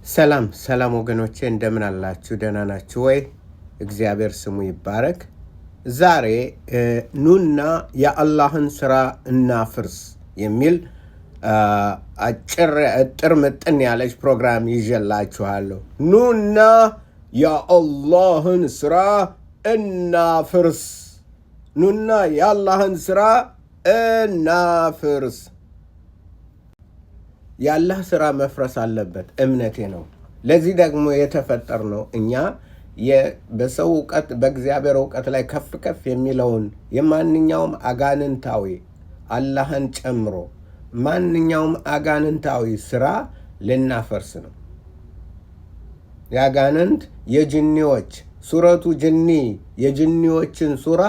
ሰላም ወገኖቼ እንደምን አላችሁ? ደህና ናችሁ ወይ? እግዚአብሔር ስሙ ይባረክ። ዛሬ ኑና የአላህን ስራ እናፍርስ የሚል አጭር ምጥን ያለች ፕሮግራም ይዤላችኋለሁ። ኑና የአላህን ስራ እናፍርስ። ኑና የአላህን ስራ እናፍርስ። የአላህ ስራ መፍረስ አለበት፣ እምነቴ ነው። ለዚህ ደግሞ የተፈጠር ነው እኛ በሰው እውቀት በእግዚአብሔር እውቀት ላይ ከፍ የሚለውን የማንኛውም አጋንንታዊ አላህን ጨምሮ ማንኛውም አጋንንታዊ ስራ ልናፈርስ ነው። የአጋንንት የጅኒዎች ሱረቱ ጅኒ የጅኒዎችን ሱራ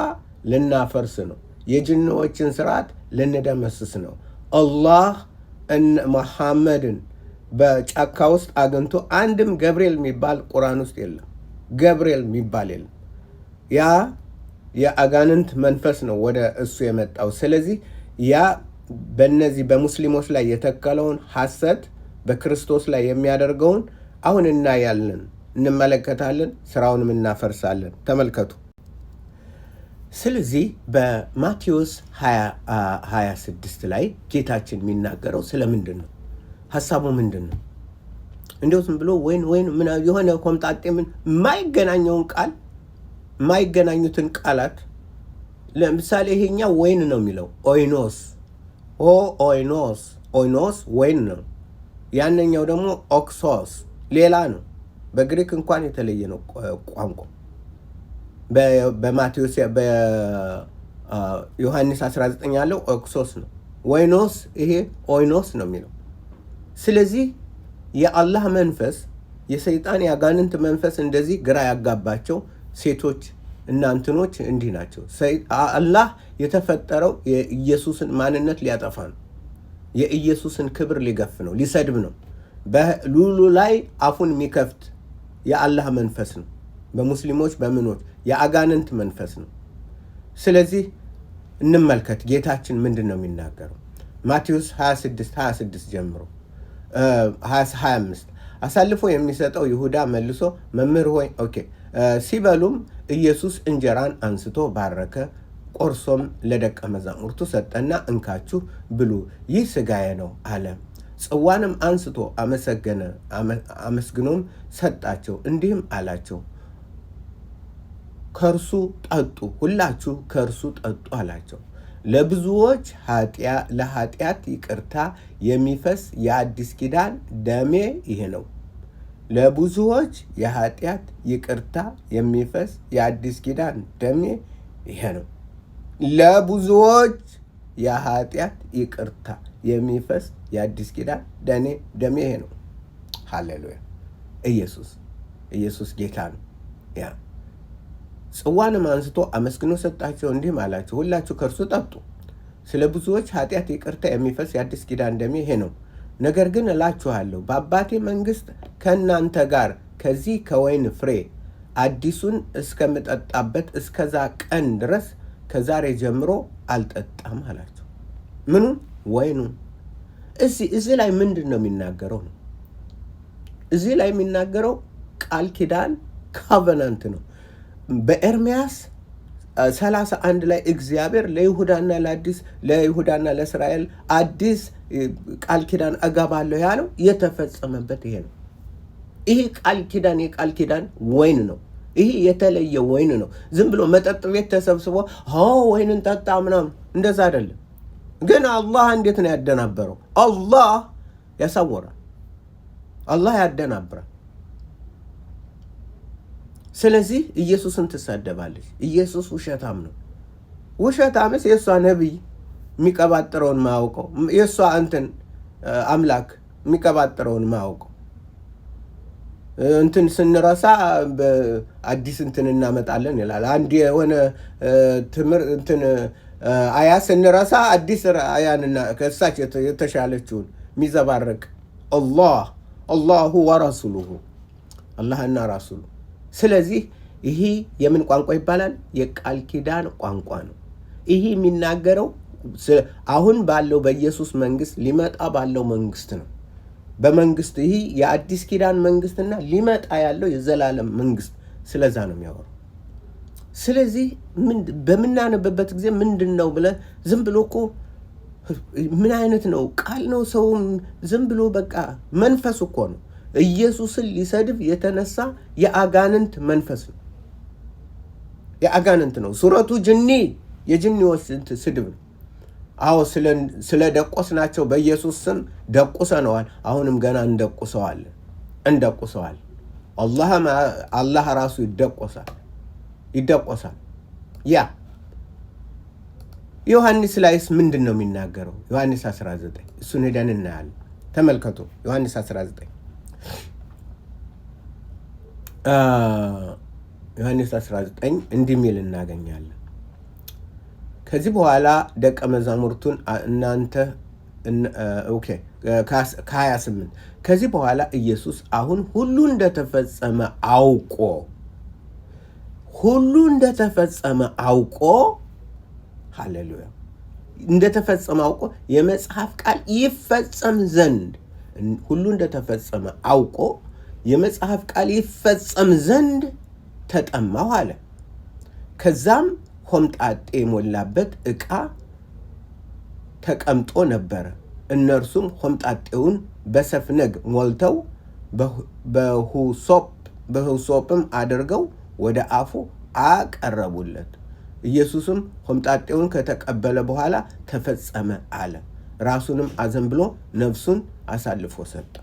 ልናፈርስ ነው። የጅኒዎችን ስርዓት ልንደመስስ ነው። አላህ መሐመድን በጫካ ውስጥ አግኝቶ አንድም ገብርኤል የሚባል ቁርአን ውስጥ የለም። ገብርኤል የሚባል የለም። ያ የአጋንንት መንፈስ ነው ወደ እሱ የመጣው። ስለዚህ ያ በእነዚህ በሙስሊሞች ላይ የተከለውን ሐሰት በክርስቶስ ላይ የሚያደርገውን አሁን እናያለን፣ እንመለከታለን፣ ስራውንም እናፈርሳለን። ተመልከቱ። ስለዚህ በማቴዎስ 26 ላይ ጌታችን የሚናገረው ስለምንድን ነው? ሀሳቡ ምንድን ነው? እንዲያው ዝም ብሎ ወይን ምን የሆነ ኮምጣጤ ምን የማይገናኘውን ቃል የማይገናኙትን ቃላት ለምሳሌ ይሄኛ ወይን ነው የሚለው ኦይኖስ ኦይኖስ ወይን ነው። ያንኛው ደግሞ ኦክሶስ ሌላ ነው። በግሪክ እንኳን የተለየ ነው ቋንቋ። በማቴዎስ በዮሐንስ 19 ያለው ኦክሶስ ነው። ወይኖስ ይሄ ኦይኖስ ነው የሚለው። ስለዚህ የአላህ መንፈስ የሰይጣን የአጋንንት መንፈስ እንደዚህ ግራ ያጋባቸው ሴቶች እና እንትኖች እንዲህ ናቸው። አላህ የተፈጠረው የኢየሱስን ማንነት ሊያጠፋ ነው። የኢየሱስን ክብር ሊገፍ ነው፣ ሊሰድብ ነው። በሉሉ ላይ አፉን የሚከፍት የአላህ መንፈስ ነው። በሙስሊሞች በምኖች የአጋንንት መንፈስ ነው። ስለዚህ እንመልከት ጌታችን ምንድን ነው የሚናገረው? ማቴዎስ 26 ጀምሮ 25 አሳልፎ የሚሰጠው ይሁዳ መልሶ መምህር ሆይ ሲበሉም ኢየሱስ እንጀራን አንስቶ ባረከ፣ ቆርሶም ለደቀ መዛሙርቱ ሰጠና እንካችሁ ብሉ፣ ይህ ሥጋዬ ነው አለ። ጽዋንም አንስቶ አመስግኖም ሰጣቸው፣ እንዲህም አላቸው ከእርሱ ጠጡ፣ ሁላችሁ ከእርሱ ጠጡ አላቸው። ለብዙዎች ለኃጢአት ይቅርታ የሚፈስ የአዲስ ኪዳን ደሜ ይሄ ነው። ለብዙዎች የኃጢአት ይቅርታ የሚፈስ የአዲስ ኪዳን ደሜ ይሄ ነው። ለብዙዎች የኃጢአት ይቅርታ የሚፈስ የአዲስ ኪዳን ደሜ ይሄ ነው። ሃሌሉያ! ኢየሱስ ጌታ ነው። ያ ጽዋንም አንስቶ አመስግኖ ሰጣቸው፣ እንዲህም አላቸው ሁላችሁ ከእርሱ ጠጡ፣ ስለ ብዙዎች ኃጢአት ይቅርታ የሚፈስ የአዲስ ኪዳን ደሜ ይሄ ነው። ነገር ግን እላችኋለሁ በአባቴ መንግሥት ከእናንተ ጋር ከዚህ ከወይን ፍሬ አዲሱን እስከምጠጣበት እስከዛ ቀን ድረስ ከዛሬ ጀምሮ አልጠጣም አላቸው። ምኑን? ወይኑን። እዚህ ላይ ምንድን ነው የሚናገረው ነው? እዚህ ላይ የሚናገረው ቃል ኪዳን ካቨናንት ነው። በኤርምያስ 31 ላይ እግዚአብሔር ለይሁዳና ለእስራኤል አዲስ ቃል ኪዳን እገባለሁ ያለው የተፈጸመበት ይሄ ነው። ይሄ ቃል ኪዳን ወይን ነው። ይሄ የተለየ ወይን ነው። ዝም ብሎ መጠጥ ቤት ተሰብስቦ ወይንን ጠጣ ምናምን እንደዛ አይደለም። ግን አላህ እንዴት ነው ያደናበረው? አላህ ያሳወራል። አላህ ያደናብራል። ስለዚህ ኢየሱስን ትሳደባለች። ኢየሱስ ውሸታም ነው። ውሸታምስ የእሷ ነቢይ የሚቀባጥረውን ማያውቀው፣ የእሷ አምላክ የሚቀባጥረውን ማያውቀው። ስንረሳ አዲስ እናመጣለን ይላል። አንድ የሆነ ትምህርት አያ ስንረሳ አዲስ አያንና ከእሳች የተሻለችውን የሚዘባረቅ አላሁ ወረሱሉሁ አላህና ራሱሉ። ስለዚህ ይሄ የምን ቋንቋ ይባላል? የቃል ኪዳን ቋንቋ ነው። ይሄ የሚናገረው አሁን ባለው በኢየሱስ መንግስት ሊመጣ ባለው መንግስት ነው። በመንግስት ይህ የአዲስ ኪዳን መንግስትና ሊመጣ ያለው የዘላለም መንግስት ስለዛ ነው የሚያወራው። ስለዚህ በምናነብበት ጊዜ ምንድን ነው ብለህ ዝም ብሎ እኮ ምን አይነት ነው ቃል ነው? ሰውም ዝም ብሎ በቃ መንፈስ እኮ ነው። ኢየሱስን ሊሰድብ የተነሳ የአጋንንት መንፈስ ነው። የአጋንንት ነው። ሱረቱ ጅኒ የጅኒዎች ስድብ ነው። አዎ ስለ ደቆስናቸው በኢየሱስ ስም ደቁሰነዋል። አሁንም ገና እንደቁሰዋል። አላህ ራሱ ይደቆሳል። ያ ዮሐንስ ላይስ ምንድን ነው የሚናገረው? ዮሐንስ 19 እሱን ሄደን እናያለን። ተመልከቱ ዮሐንስ 19 ዮሐንስ 19 እንዲህ ሚል እናገኛለን። ከዚህ በኋላ ደቀ መዛሙርቱን ከ28 ከዚህ በኋላ ኢየሱስ አሁን ሁሉ እንደተፈጸመ አውቆ ሃሌሉያ እንደተፈጸመ አውቆ የመጽሐፍ ቃል ይፈጸም ዘንድ ሁሉ እንደተፈጸመ አውቆ የመጽሐፍ ቃል ይፈጸም ዘንድ ተጠማሁ አለ። ከዛም ሆምጣጤ የሞላበት ዕቃ ተቀምጦ ነበረ። እነርሱም ሆምጣጤውን በሰፍነግ ሞልተው በሁሶጵም አድርገው ወደ አፉ አቀረቡለት። ኢየሱስም ሆምጣጤውን ከተቀበለ በኋላ ተፈጸመ አለ። ራሱንም አዘንብሎ ነፍሱን አሳልፎ ሰጠ።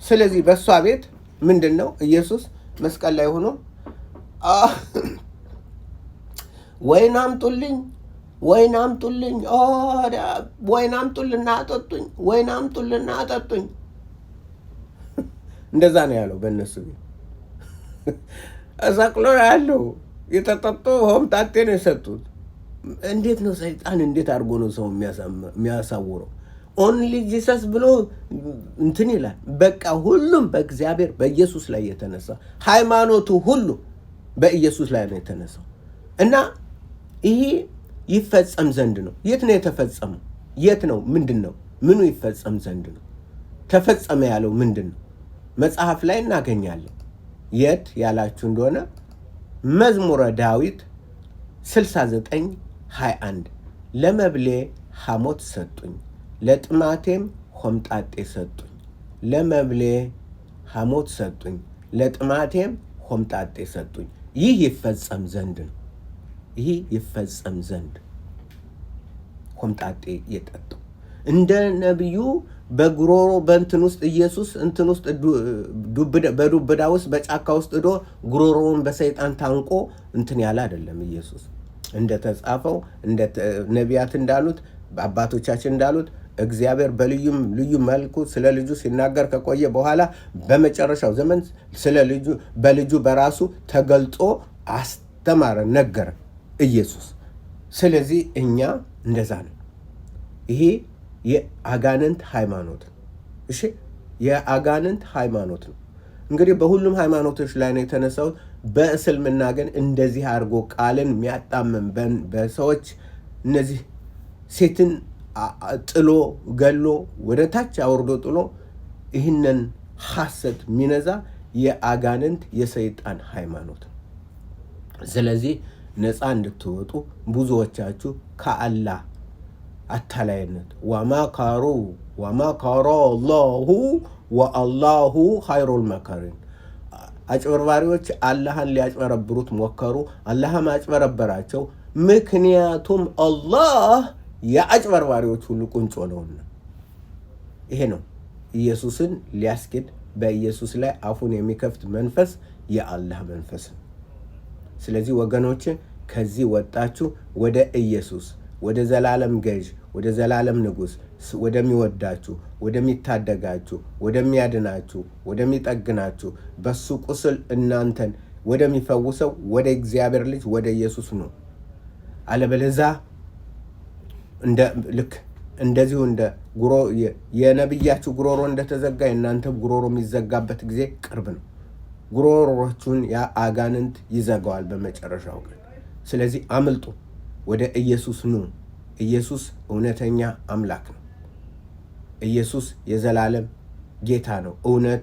ስለዚህ በእሷ ቤት ምንድን ነው? ኢየሱስ መስቀል ላይ ሆኖ ወይን አምጡልኝ፣ አጠጡኝ። እንደዛ ነው ያለው በእነሱ ቤት። እሰቅሎ ያለው የተጠጡ ሆምጣጤ ነው የሰጡት። እንዴት ነው ሰይጣን እንዴት አድርጎ ነው ሰው የሚያሳውረው? ኦንሊ ጂሰስ ብሎ እንትን ይላል። በቃ ሁሉም በእግዚአብሔር በኢየሱስ ላይ የተነሳ ሃይማኖቱ ሁሉ በኢየሱስ ላይ ነው የተነሳው እና ይሄ ይፈጸም ዘንድ ነው። የት ነው የተፈጸመው? የት ነው? ምንድን ነው? ምኑ ይፈጸም ዘንድ ነው? ተፈጸመ ያለው ምንድን ነው? መጽሐፍ ላይ እናገኛለን። የት ያላችሁ እንደሆነ መዝሙረ ዳዊት 69:21 ለመብሌ ሐሞት ሰጡኝ፣ ለጥማቴም ሆምጣጤ ሰጡኝ። ለመብሌ ሐሞት ሰጡኝ፣ ለጥማቴም ሆምጣጤ ሰጡኝ። ይህ ይፈጸም ዘንድ ነው። ይህ ይፈጸም ዘንድ ሆምጣጤ የጠጡ እንደ ነቢዩ በጉሮሮ በእንትን ውስጥ ኢየሱስ እንትን ውስጥ በዱብዳ ውስጥ በጫካ ውስጥ ሄዶ ጉሮሮውን በሰይጣን ታንቆ እንትን ያለ አይደለም። ኢየሱስ እንደተጻፈው እንደ ነቢያት እንዳሉት አባቶቻችን እንዳሉት እግዚአብሔር ልዩ መልኩ ስለ ልጁ ሲናገር ከቆየ በኋላ በመጨረሻው ዘመን በልጁ በራሱ ተገልጦ አስተማረ፣ ነገረ ኢየሱስ። ስለዚህ እኛ እንደዛ ነው። ይሄ የአጋንንት ሃይማኖት ነው። እሺ፣ የአጋንንት ሃይማኖት ነው። እንግዲህ በሁሉም ሃይማኖቶች ላይ ነው የተነሳው። በእስልምና ግን እንደዚህ አድርጎ ቃልን የሚያጣምም በሰዎች እነዚህ ሴትን ጥሎ ገሎ ወደ ታች አውርዶ ጥሎ ይህንን ሐሰት የሚነዛ የአጋንንት የሰይጣን ሃይማኖት ነው። ስለዚህ ነፃ እንድትወጡ ብዙዎቻችሁ ከአላህ አታላይነት ወማካሮ አላሁ ወአላሁ ኸይሩል መካሪን። አጭበርባሪዎች አላህን ሊያጭበረብሩት ሞከሩ፣ አላህም አጭበረበራቸው። ምክንያቱም አላህ የአጭበርባሪዎች ሁሉ ቁንጮ ነውና። ይሄ ነው ኢየሱስን ሊያስክድ በኢየሱስ ላይ አፉን የሚከፍት መንፈስ የአላህ መንፈስ ነው። ስለዚህ ወገኖች ከዚህ ወጣችሁ ወደ ኢየሱስ፣ ወደ ዘላለም ገዥ፣ ወደ ዘላለም ንጉሥ፣ ወደሚወዳችሁ፣ ወደሚታደጋችሁ፣ ወደሚያድናችሁ፣ ወደሚጠግናችሁ፣ በሱ ቁስል እናንተን ወደሚፈውሰው ወደ እግዚአብሔር ልጅ ወደ ኢየሱስ ነው። አለበለዛ ልክ እንደዚሁ እንደ የነብያችሁ ጉሮሮ እንደተዘጋ የእናንተ ጉሮሮ የሚዘጋበት ጊዜ ቅርብ ነው። ጉሮሮቹን ያ አጋንንት ይዘጋዋል በመጨረሻው ቀን። ስለዚህ አምልጡ፣ ወደ ኢየሱስ ኑ። ኢየሱስ እውነተኛ አምላክ ነው። ኢየሱስ የዘላለም ጌታ ነው። እውነት